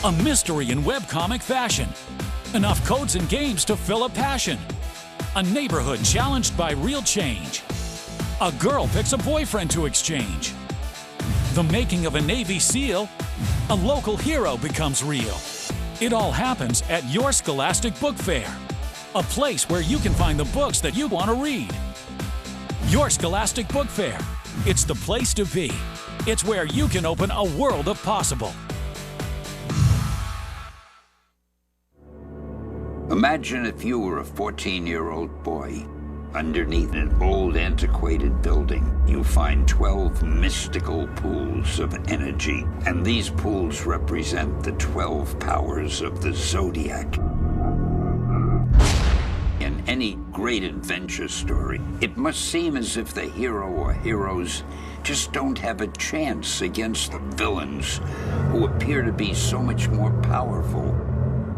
A mystery in webcomic fashion. Enough codes and games to fill a passion. A neighborhood challenged by real change. A girl picks a boyfriend to exchange. The making of a Navy SEAL. A local hero becomes real. It all happens at your Scholastic Book Fair. A place where you can find the books that you want to read. Your Scholastic Book Fair. It's the place to be. It's where you can open a world of possible. Imagine if you were a 14-year-old boy. Underneath an old, antiquated building, you find 12 mystical pools of energy, and these pools represent the 12 powers of the zodiac. In any great adventure story, it must seem as if the hero or heroes just don't have a chance against the villains, who appear to be so much more powerful.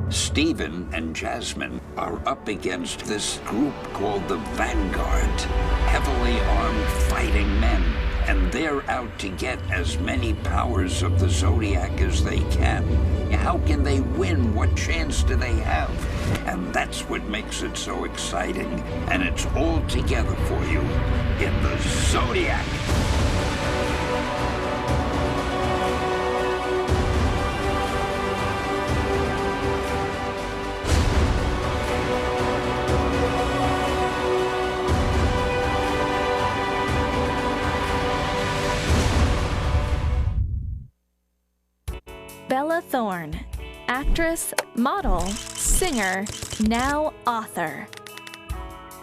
Stephen and Jasmine are up against this group called the Vanguard, heavily armed fighting men, and they're out to get as many powers of the Zodiac as they can. How can they win? What chance do they have? And that's what makes it so exciting, and it's all together for you in the Zodiac. Bella Thorne, actress, model, singer, now author.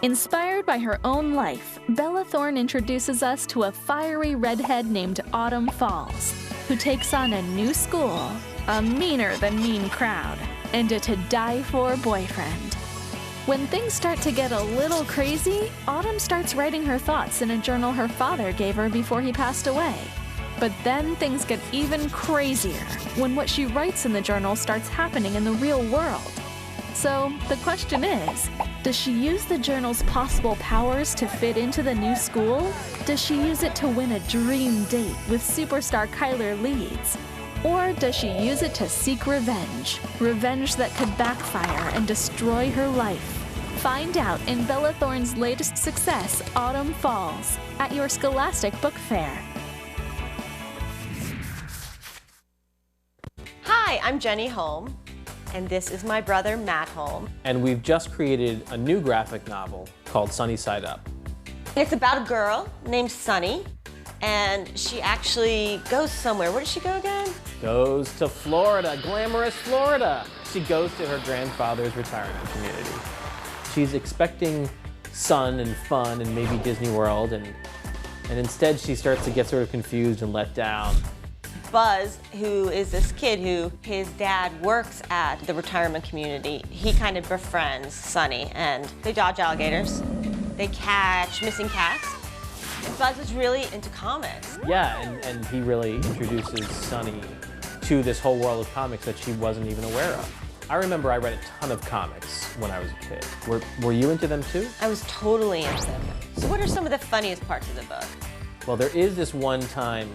Inspired by her own life, Bella Thorne introduces us to a fiery redhead named Autumn Falls, who takes on a new school, a meaner-than-mean crowd, and a to-die-for boyfriend. When things start to get a little crazy, Autumn starts writing her thoughts in a journal her father gave her before he passed away. But then things get even crazier when what she writes in the journal starts happening in the real world. So the question is, does she use the journal's possible powers to fit into the new school? Does she use it to win a dream date with superstar Kyler Leeds? Or does she use it to seek revenge? Revenge that could backfire and destroy her life. Find out in Bella Thorne's latest success, Autumn Falls, at your Scholastic Book Fair. Hi, I'm Jenny Holm, and this is my brother, Matt Holm. And we've just created a new graphic novel called Sunny Side Up. It's about a girl named Sunny, and she actually goes somewhere. Where does she go again? Goes to Florida, glamorous Florida. She goes to her grandfather's retirement community. She's expecting sun and fun and maybe Disney World, and instead she starts to get sort of confused and let down. Buzz, who is this kid who his dad works at the retirement community, he kind of befriends Sunny, and they dodge alligators, they catch missing cats, and Buzz is really into comics. Yeah, and he really introduces Sunny to this whole world of comics that she wasn't even aware of. I remember I read a ton of comics when I was a kid. Were you into them too? I was totally into them. So what are some of the funniest parts of the book? Well, there is this one time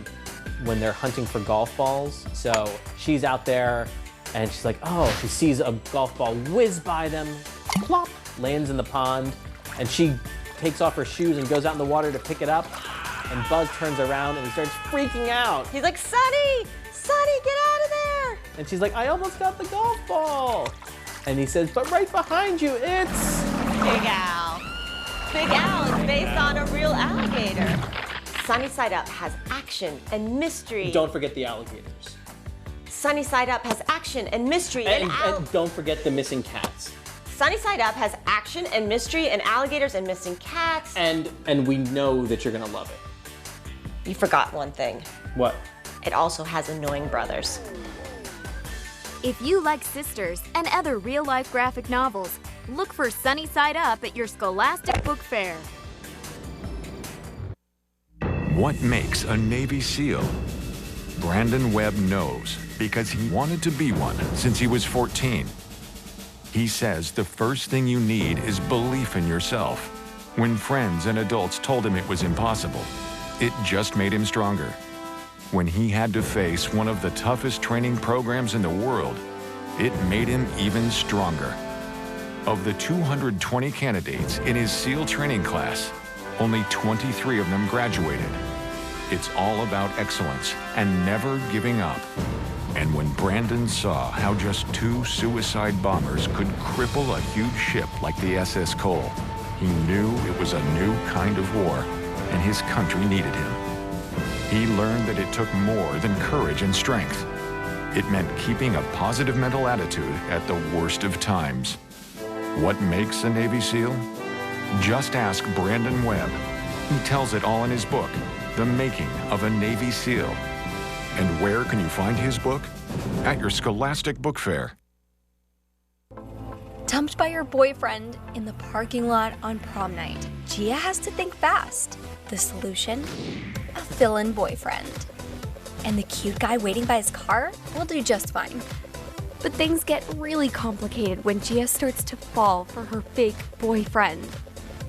when they're hunting for golf balls. So she's out there and she's like, oh, she sees a golf ball whiz by them, plop, lands in the pond, and she takes off her shoes and goes out in the water to pick it up, and Buzz turns around and he starts freaking out. He's like, Sunny, Sunny, get out of there! And she's like, I almost got the golf ball. And he says, but right behind you, it's Big Al. Big Al is based on a real alligator. Sunny Side Up has action and mystery. Don't forget the alligators. Sunny Side Up has action and mystery And don't forget the missing cats. Sunny Side Up has action and mystery and alligators and missing cats. And we know that you're gonna love it. You forgot one thing. What? It also has annoying brothers. If you like Sisters and other real-life graphic novels, look for Sunny Side Up at your Scholastic Book Fair. What makes a Navy SEAL? Brandon Webb knows because he wanted to be one since he was 14. He says the first thing you need is belief in yourself. When friends and adults told him it was impossible, it just made him stronger. When he had to face one of the toughest training programs in the world, it made him even stronger. Of the 220 candidates in his SEAL training class, only 23 of them graduated. It's all about excellence and never giving up. And when Brandon saw how just 2 suicide bombers could cripple a huge ship like the SS Cole, he knew it was a new kind of war, and his country needed him. He learned that it took more than courage and strength. It meant keeping a positive mental attitude at the worst of times. What makes a Navy SEAL? Just ask Brandon Webb. He tells it all in his book, The Making of a Navy SEAL. And where can you find his book? At your Scholastic Book Fair. Dumped by her boyfriend in the parking lot on prom night, Gia has to think fast. The solution? A fill-in boyfriend. And the cute guy waiting by his car will do just fine. But things get really complicated when Gia starts to fall for her fake boyfriend.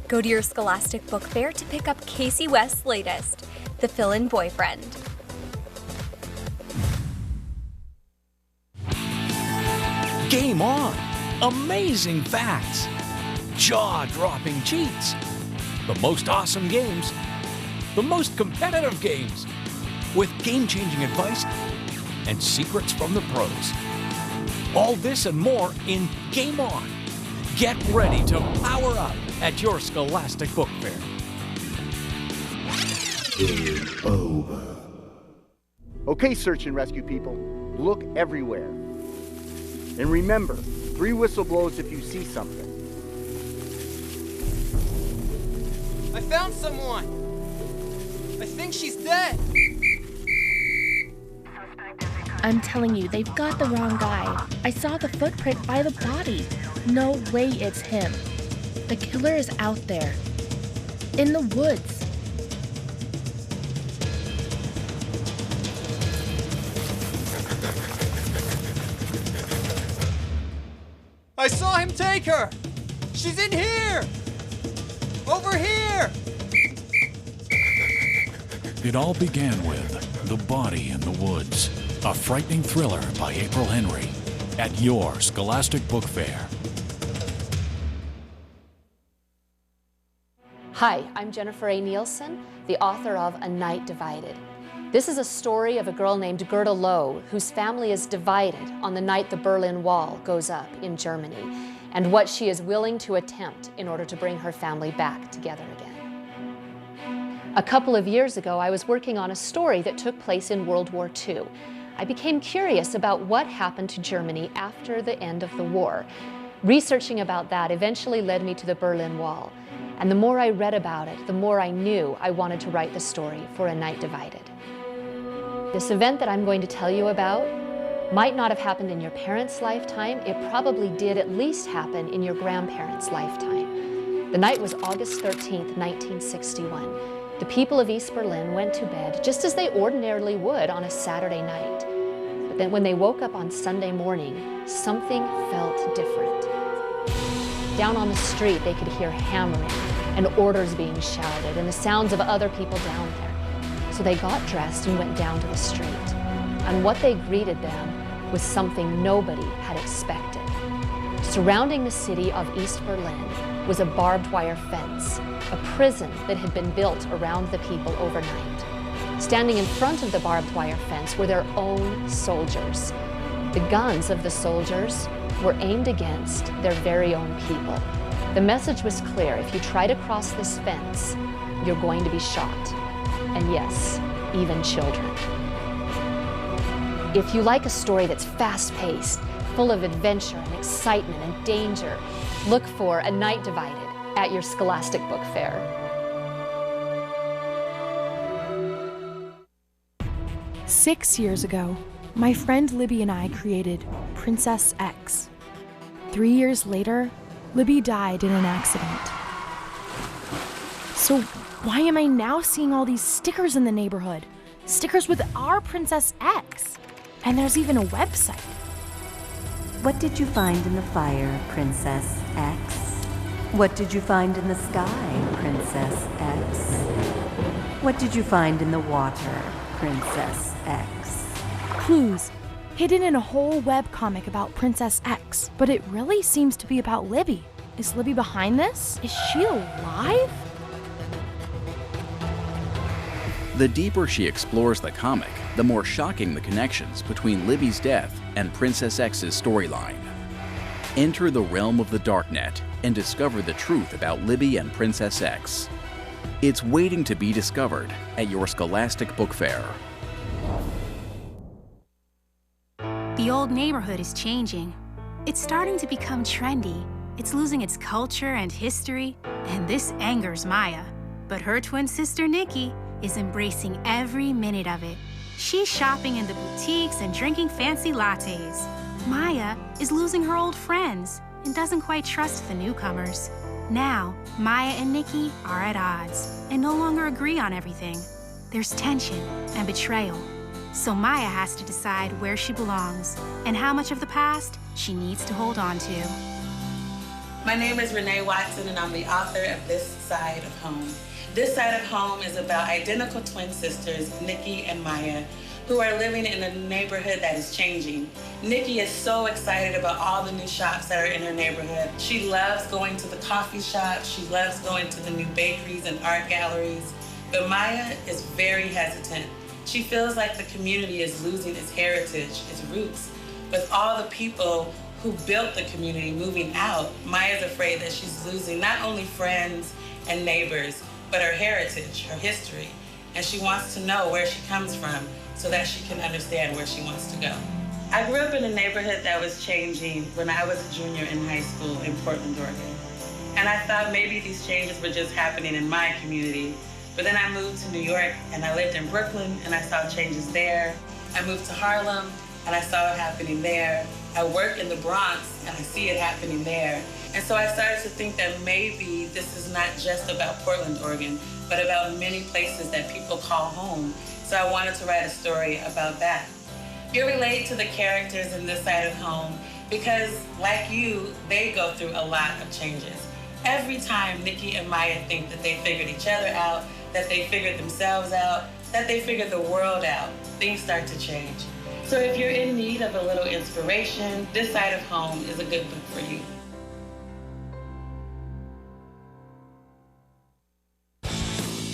Go to your Scholastic Book Fair to pick up Casey West's latest, The Fill-in Boyfriend. Game on! Amazing facts! Jaw-dropping cheats! The most awesome games! The most competitive games! With game-changing advice and secrets from the pros. All this and more in Game On! Get ready to power up at your Scholastic Book Fair. Game over. Okay, search and rescue people, look everywhere. And remember, 3 whistle blows if you see something. I found someone! I think she's dead! I'm telling you, they've got the wrong guy. I saw the footprint by the body. No way it's him. The killer is out there. In the woods. I saw him take her! She's in here! Over here! It all began with The Body in the Woods, a frightening thriller by April Henry, at your Scholastic Book Fair. Hi, I'm Jennifer A. Nielsen, the author of A Night Divided. This is a story of a girl named Gerda Lowe, whose family is divided on the night the Berlin Wall goes up in Germany, and what she is willing to attempt in order to bring her family back together again. A couple of years ago, I was working on a story that took place in World War II. I became curious about what happened to Germany after the end of the war. Researching about that eventually led me to the Berlin Wall. And the more I read about it, the more I knew I wanted to write the story for A Night Divided. This event that I'm going to tell you about might not have happened in your parents' lifetime. It probably did at least happen in your grandparents' lifetime. The night was August 13th, 1961. The people of East Berlin went to bed just as they ordinarily would on a Saturday night. But then when they woke up on Sunday morning, something felt different. Down on the street, they could hear hammering and orders being shouted and the sounds of other people down there. So they got dressed and went down to the street. And what they greeted them was something nobody had expected. Surrounding the city of East Berlin was a barbed wire fence, a prison that had been built around the people overnight. Standing in front of the barbed wire fence were their own soldiers. The guns of the soldiers were aimed against their very own people. The message was clear: if you try to cross this fence, you're going to be shot. And yes, even children. If you like a story that's fast-paced, full of adventure and excitement and danger, look for A Night Divided at your Scholastic Book Fair. Six years ago, my friend Libby and I created Princess X. 3 years later, Libby died in an accident. So why am I now seeing all these stickers in the neighborhood? Stickers with our Princess X. And there's even a website. What did you find in the fire, Princess X? What did you find in the sky, Princess X? What did you find in the water, Princess X? Clues. Hidden in a whole webcomic about Princess X, but it really seems to be about Libby. Is Libby behind this? Is she alive? The deeper she explores the comic, the more shocking the connections between Libby's death and Princess X's storyline. Enter the realm of the Darknet and discover the truth about Libby and Princess X. It's waiting to be discovered at your Scholastic Book Fair. The old neighborhood is changing. It's starting to become trendy. It's losing its culture and history, and this angers Maya. But her twin sister, Nikki, is embracing every minute of it. She's shopping in the boutiques and drinking fancy lattes. Maya is losing her old friends and doesn't quite trust the newcomers. Now, Maya and Nikki are at odds and no longer agree on everything. There's tension and betrayal. So Maya has to decide where she belongs and how much of the past she needs to hold on to. My name is Renee Watson, and I'm the author of This Side of Home. This Side of Home is about identical twin sisters, Nikki and Maya, who are living in a neighborhood that is changing. Nikki is so excited about all the new shops that are in her neighborhood. She loves going to the coffee shops. She loves going to the new bakeries and art galleries. But Maya is very hesitant. She feels like the community is losing its heritage, its roots. With all the people who built the community moving out, Maya's afraid that she's losing not only friends and neighbors, but her heritage, her history. And she wants to know where she comes from so that she can understand where she wants to go. I grew up in a neighborhood that was changing when I was a junior in high school in Portland, Oregon. And I thought maybe these changes were just happening in my community. But then I moved to New York and I lived in Brooklyn and I saw changes there. I moved to Harlem and I saw it happening there. I work in the Bronx and I see it happening there. And so I started to think that maybe this is not just about Portland, Oregon, but about many places that people call home. So I wanted to write a story about that. You relate to the characters in This Side of Home because, like you, they go through a lot of changes. Every time Nikki and Maya think that they figured each other out, that they figured themselves out, that they figured the world out, things start to change. So if you're in need of a little inspiration, This Side of Home is a good book for you.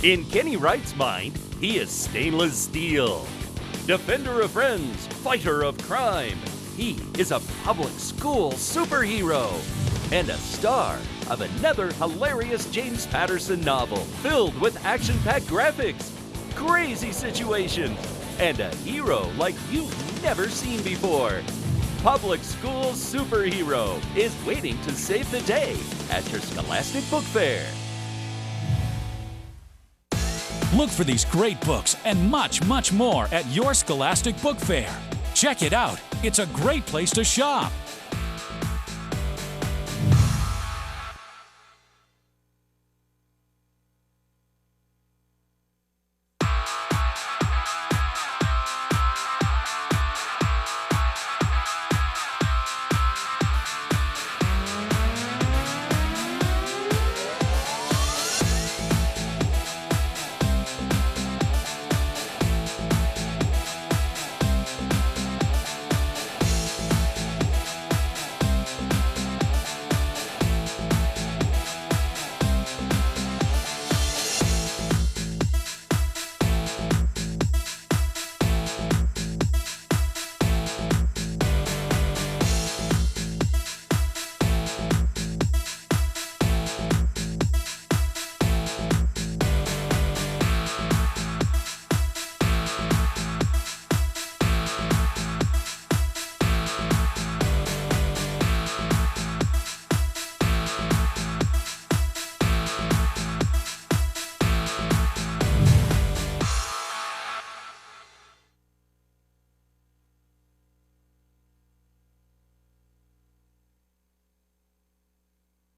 In Kenny Wright's mind, he is stainless steel. Defender of friends, fighter of crime. He is a public school superhero and a star of another hilarious James Patterson novel filled with action-packed graphics, crazy situations, and a hero like you've never seen before. Public School Superhero is waiting to save the day at your Scholastic Book Fair. Look for these great books and much, much more at your Scholastic Book Fair. Check it out. It's a great place to shop.